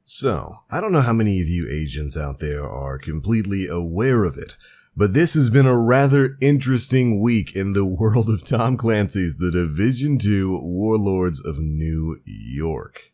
So, I don't know how many of you agents out there are completely aware of it, but this has been a rather interesting week in the world of Tom Clancy's The Division 2 Warlords of New York.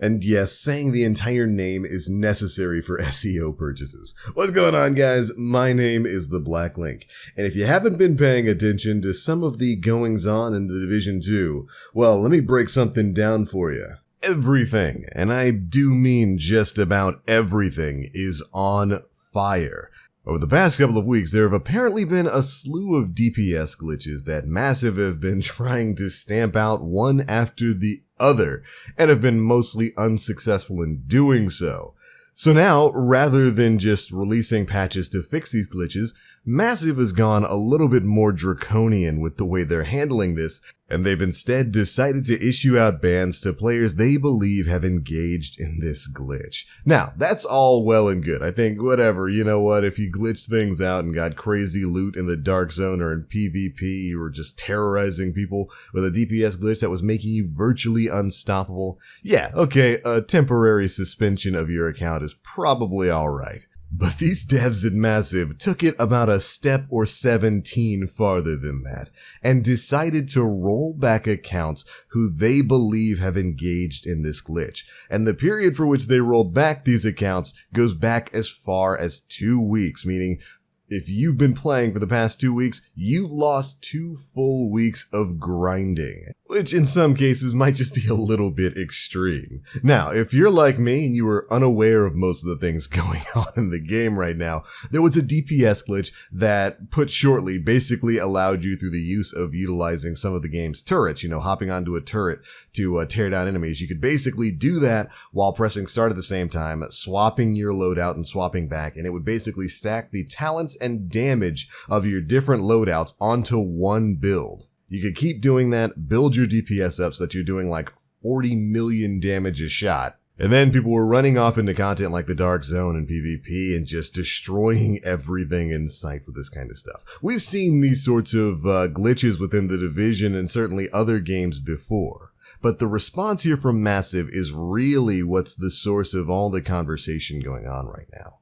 And yes, saying the entire name is necessary for SEO purchases. What's going on, guys? My name is The Black Link, and if you haven't been paying attention to some of the goings-on in The Division 2, well, let me break something down for you. Everything, and I do mean just about everything, is on fire. Over the past couple of weeks, there have apparently been a slew of DPS glitches that Massive have been trying to stamp out one after the other, and have been mostly unsuccessful in doing so. So now, rather than just releasing patches to fix these glitches, Massive has gone a little bit more draconian with the way they're handling this, and they've instead decided to issue out bans to players they believe have engaged in this glitch. Now, that's all well and good. I think, whatever, you know what, if you glitched things out and got crazy loot in the Dark Zone or in PvP, or just terrorizing people with a DPS glitch that was making you virtually unstoppable, yeah, okay, a temporary suspension of your account is probably alright. But these devs at Massive took it about a step or 17 farther than that, and decided to roll back accounts who they believe have engaged in this glitch. And the period for which they rolled back these accounts goes back as far as 2 weeks, meaning if you've been playing for the past 2 weeks, you've lost 2 full weeks of grinding, which in some cases might just be a little bit extreme. Now, if you're like me and you were unaware of most of the things going on in the game right now, there was a DPS glitch that, put shortly, basically allowed you, through the use of utilizing some of the game's turrets, hopping onto a turret to tear down enemies, you could basically do that while pressing start at the same time, swapping your loadout and swapping back, and it would basically stack the talents and damage of your different loadouts onto one build. You could keep doing that, build your DPS up so that you're doing like 40 million damage a shot. And then people were running off into content like the Dark Zone and PvP and just destroying everything in sight with this kind of stuff. We've seen these sorts of glitches within the Division and certainly other games before. But the response here from Massive is really what's the source of all the conversation going on right now.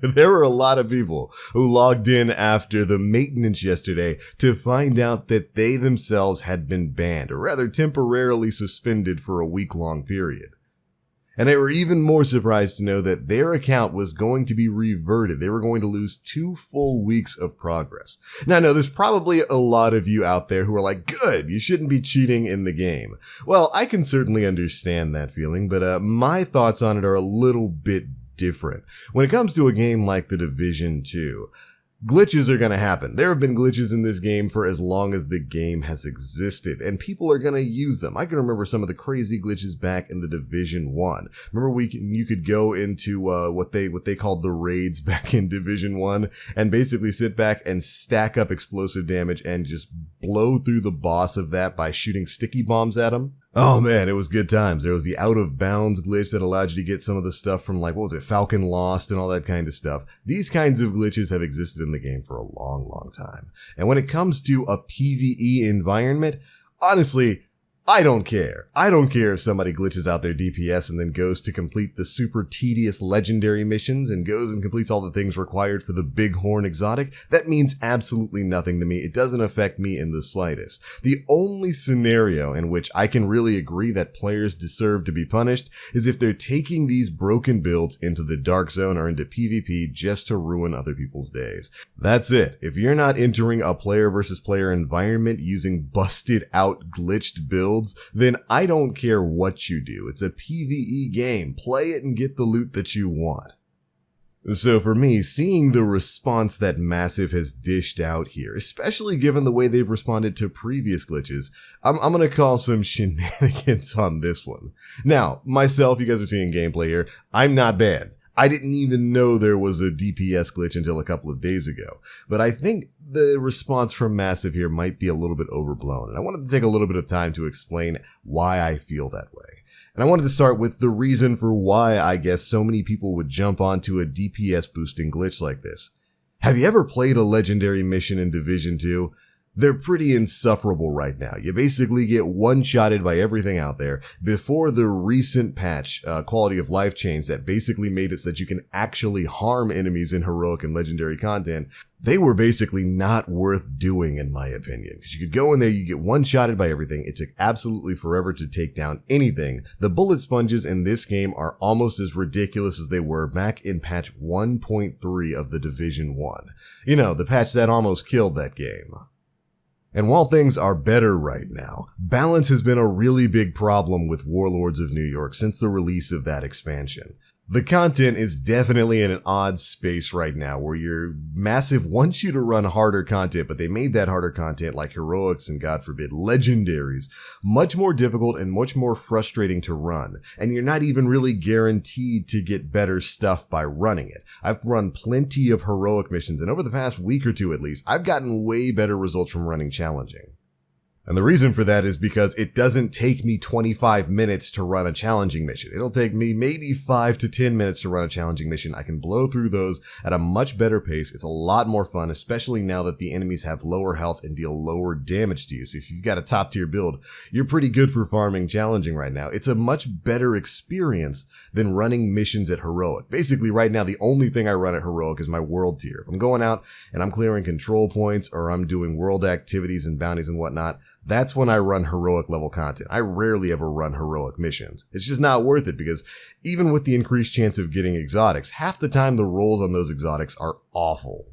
There were a lot of people who logged in after the maintenance yesterday to find out that they themselves had been banned, or rather temporarily suspended for a week-long period. And they were even more surprised to know that their account was going to be reverted. They were going to lose 2 full weeks of progress. Now, I know there's probably a lot of you out there who are like, good, you shouldn't be cheating in the game. Well, I can certainly understand that feeling, but my thoughts on it are a little bit different. When it comes to a game like The Division 2, glitches are going to happen. There have been glitches in this game for as long as the game has existed, and people are going to use them. I can remember some of the crazy glitches back in The Division 1. Remember you could go into what they called the raids back in Division 1 and basically sit back and stack up explosive damage and just blow through the boss of that by shooting sticky bombs at him. Oh man, it was good times. There was the out of bounds glitch that allowed you to get some of the stuff from Falcon Lost and all that kind of stuff. These kinds of glitches have existed in the game for a long, long time. And when it comes to a PvE environment, honestly, I don't care. I don't care if somebody glitches out their DPS and then goes to complete the super tedious legendary missions and goes and completes all the things required for the Bighorn exotic. That means absolutely nothing to me. It doesn't affect me in the slightest. The only scenario in which I can really agree that players deserve to be punished is if they're taking these broken builds into the Dark Zone or into PvP just to ruin other people's days. That's it. If you're not entering a player versus player environment using busted out glitched builds, then I don't care what you do. It's a PvE game. Play it and get the loot that you want. So for me, seeing the response that Massive has dished out here, especially given the way they've responded to previous glitches, I'm gonna call some shenanigans on this one. Now, myself, you guys are seeing gameplay here, I'm not bad. I didn't even know there was a DPS glitch until a couple of days ago, but I think the response from Massive here might be a little bit overblown, and I wanted to take a little bit of time to explain why I feel that way. And I wanted to start with the reason for why I guess so many people would jump onto a DPS boosting glitch like this. Have you ever played a legendary mission in Division 2? they're pretty insufferable right now. You basically get one-shotted by everything out there. Before the recent patch, quality of life change that basically made it so that you can actually harm enemies in heroic and legendary content, they were basically not worth doing in my opinion. Because you could go in there, you get one-shotted by everything. It took absolutely forever to take down anything. The bullet sponges in this game are almost as ridiculous as they were back in patch 1.3 of the Division 1. You know, the patch that almost killed that game. And while things are better right now, balance has been a really big problem with Warlords of New York since the release of that expansion. The content is definitely in an odd space right now where your massive wants you to run harder content, but they made that harder content like heroics and God forbid legendaries much more difficult and much more frustrating to run. And you're not even really guaranteed to get better stuff by running it. I've run plenty of heroic missions and over the past week or two at least, I've gotten way better results from running challenging. And the reason for that is because it doesn't take me 25 minutes to run a challenging mission. It'll take me maybe 5 to 10 minutes to run a challenging mission. I can blow through those at a much better pace. It's a lot more fun, especially now that the enemies have lower health and deal lower damage to you. So if you've got a top tier build, you're pretty good for farming challenging right now. It's a much better experience than running missions at heroic. Basically right now, the only thing I run at heroic is my world tier. If I'm going out and I'm clearing control points or I'm doing world activities and bounties and whatnot, that's when I run heroic level content. I rarely ever run heroic missions. It's just not worth it because even with the increased chance of getting exotics, half the time the rolls on those exotics are awful.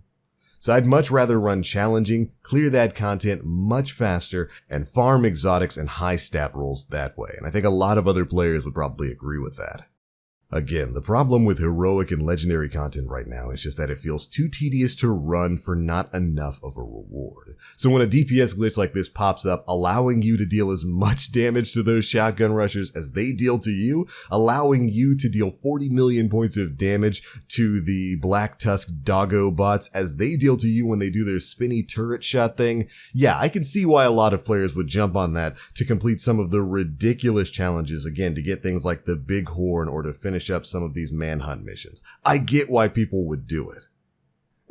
So I'd much rather run challenging, clear that content much faster, and farm exotics and high stat rolls that way. And I think a lot of other players would probably agree with that. Again, the problem with heroic and legendary content right now is just that it feels too tedious to run for not enough of a reward. So when a DPS glitch like this pops up, allowing you to deal as much damage to those shotgun rushers as they deal to you, allowing you to deal 40 million points of damage to the Black Tusk doggo bots as they deal to you when they do their spinny turret shot thing, yeah, I can see why a lot of players would jump on that to complete some of the ridiculous challenges, again, to get things like the big horn or to finish up some of these manhunt missions. I get why people would do it.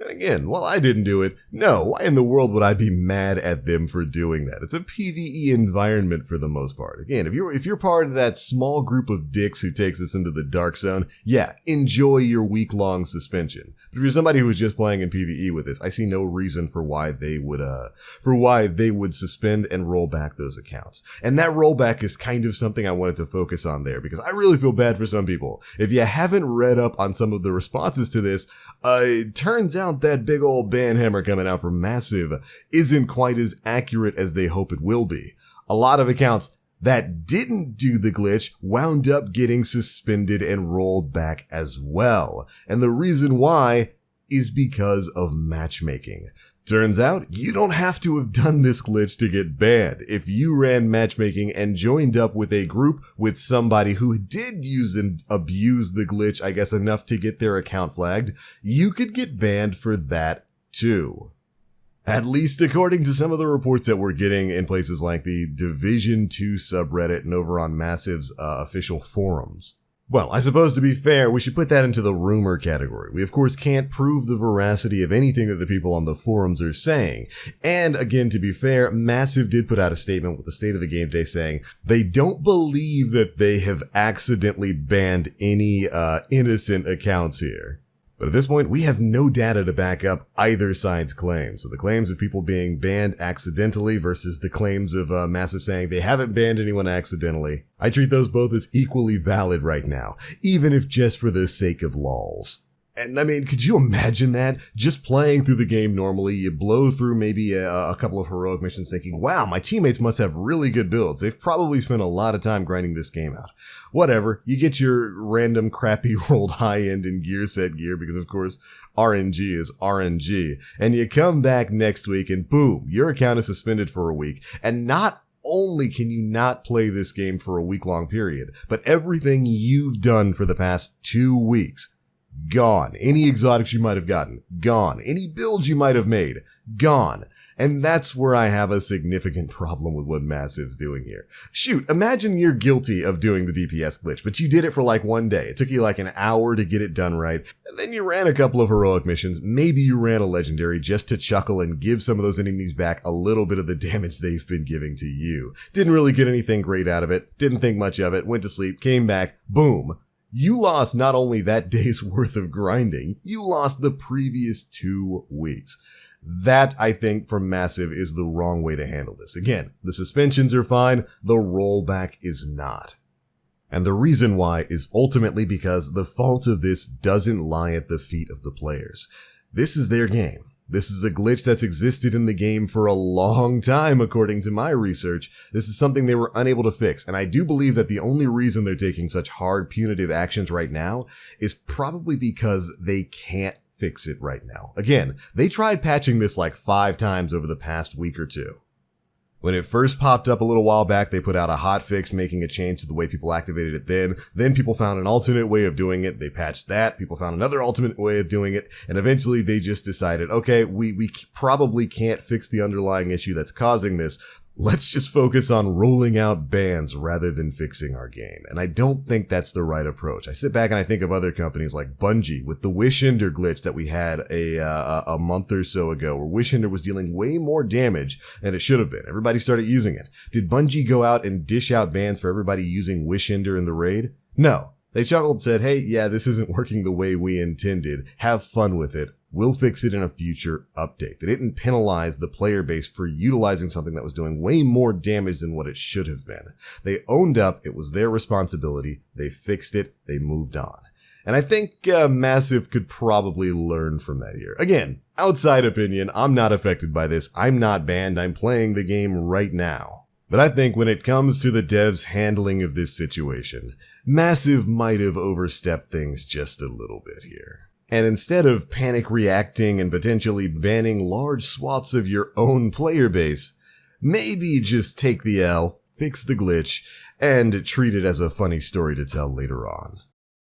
And again, while I didn't do it, no, why in the world would I be mad at them for doing that? It's a PvE environment for the most part. Again, if you're part of that small group of dicks who takes us into the dark zone, yeah, enjoy your week-long suspension. But if you're somebody who's just playing in PvE with this, I see no reason for why they would suspend and roll back those accounts. And that rollback is kind of something I wanted to focus on there because I really feel bad for some people. If you haven't read up on some of the responses to this, it turns out that big old banhammer coming out from Massive isn't quite as accurate as they hope it will be. A lot of accounts that didn't do the glitch wound up getting suspended and rolled back as well. And the reason why is because of matchmaking. Turns out, you don't have to have done this glitch to get banned. If you ran matchmaking and joined up with a group with somebody who did use and abuse the glitch, I guess enough to get their account flagged, you could get banned for that too. At least according to some of the reports that we're getting in places like the Division 2 subreddit and over on Massive's official forums. Well, I suppose to be fair, we should put that into the rumor category. We of course can't prove the veracity of anything that the people on the forums are saying. And again, to be fair, Massive did put out a statement with the state of the game today saying they don't believe that they have accidentally banned any innocent accounts here. But at this point, we have no data to back up either side's claims. So the claims of people being banned accidentally versus the claims of Massive saying they haven't banned anyone accidentally. I treat those both as equally valid right now, even if just for the sake of lols. And I mean, could you imagine that? Just playing through the game normally, you blow through maybe a couple of heroic missions thinking, wow, my teammates must have really good builds. They've probably spent a lot of time grinding this game out. Whatever, you get your random crappy rolled high-end and gear set gear because of course RNG is RNG. And you come back next week and boom, your account is suspended for a week. And not only can you not play this game for a week-long period, but everything you've done for the past 2 weeks, gone. Any exotics you might have gotten, gone. Any builds you might have made, gone. And that's where I have a significant problem with what Massive's doing here. Shoot, imagine you're guilty of doing the DPS glitch, but you did it for like one day. It took you like an hour to get it done right. And then you ran a couple of heroic missions. Maybe you ran a legendary just to chuckle and give some of those enemies back a little bit of the damage they've been giving to you. Didn't really get anything great out of it. Didn't think much of it. Went to sleep, came back, boom. You lost not only that day's worth of grinding, you lost the previous 2 weeks. That, I think, from Massive is the wrong way to handle this. Again, the suspensions are fine, the rollback is not. And the reason why is ultimately because the fault of this doesn't lie at the feet of the players. This is their game. This is a glitch that's existed in the game for a long time, according to my research. This is something they were unable to fix, and I do believe that the only reason they're taking such hard punitive actions right now is probably because they can't fix it right now. Again, they tried patching this like 5 times over the past week or 2. When it first popped up a little while back, they put out a hotfix making a change to the way people activated it then. Then people found an alternate way of doing it. They patched that. People found another alternate way of doing it. And eventually they just decided, okay, we probably can't fix the underlying issue that's causing this. Let's just focus on rolling out bans rather than fixing our game. And I don't think that's the right approach. I sit back and I think of other companies like Bungie with the Wishender glitch that we had a month or so ago, where Wishender was dealing way more damage than it should have been. Everybody started using it. Did Bungie go out and dish out bans for everybody using Wishender in the raid? No. They chuckled and said, hey, yeah, this isn't working the way we intended. Have fun with it. We'll fix it in a future update. They didn't penalize the player base for utilizing something that was doing way more damage than what it should have been. They owned up. It was their responsibility. They fixed it. They moved on. And I think Massive could probably learn from that here. Again, outside opinion, I'm not affected by this. I'm not banned. I'm playing the game right now. But I think when it comes to the devs' handling of this situation, Massive might have overstepped things just a little bit here. And instead of panic reacting and potentially banning large swaths of your own player base, maybe just take the L, fix the glitch, and treat it as a funny story to tell later on.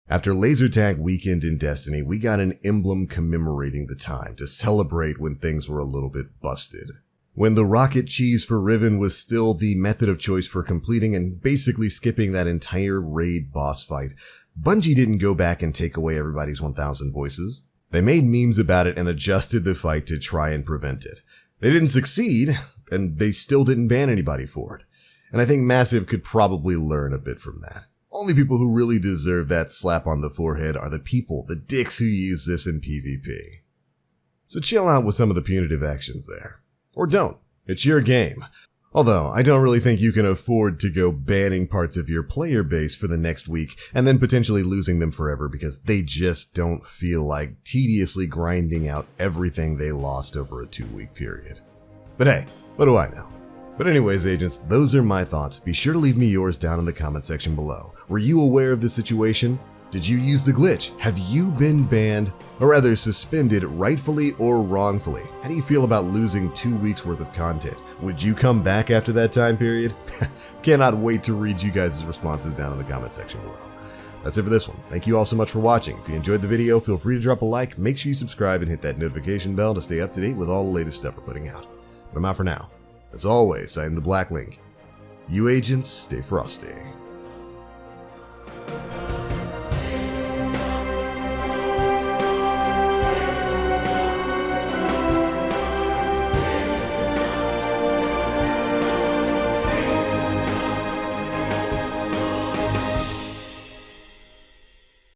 After laser tag weekend in Destiny, we got an emblem commemorating the time to celebrate when things were a little bit busted. When the rocket cheese for Riven was still the method of choice for completing and basically skipping that entire raid boss fight, Bungie didn't go back and take away everybody's 1,000 voices. They made memes about it and adjusted the fight to try and prevent it. They didn't succeed, and they still didn't ban anybody for it. And I think Massive could probably learn a bit from that. Only people who really deserve that slap on the forehead are the people, the dicks who use this in PvP. So chill out with some of the punitive actions there. Or don't. It's your game. Although, I don't really think you can afford to go banning parts of your player base for the next week and then potentially losing them forever because they just don't feel like tediously grinding out everything they lost over a 2-week period. But hey, what do I know? But anyways, agents, those are my thoughts. Be sure to leave me yours down in the comment section below. Were you aware of the situation? Did you use the glitch? Have you been banned? Or rather, suspended rightfully or wrongfully? How do you feel about losing 2 weeks worth of content? Would you come back after that time period? Cannot wait to read you guys' responses down in the comment section below. That's it for this one. Thank you all so much for watching. If you enjoyed the video, feel free to drop a like, make sure you subscribe and hit that notification bell to stay up to date with all the latest stuff we're putting out. But I'm out for now. As always, I am the Black Link. You agents, stay frosty.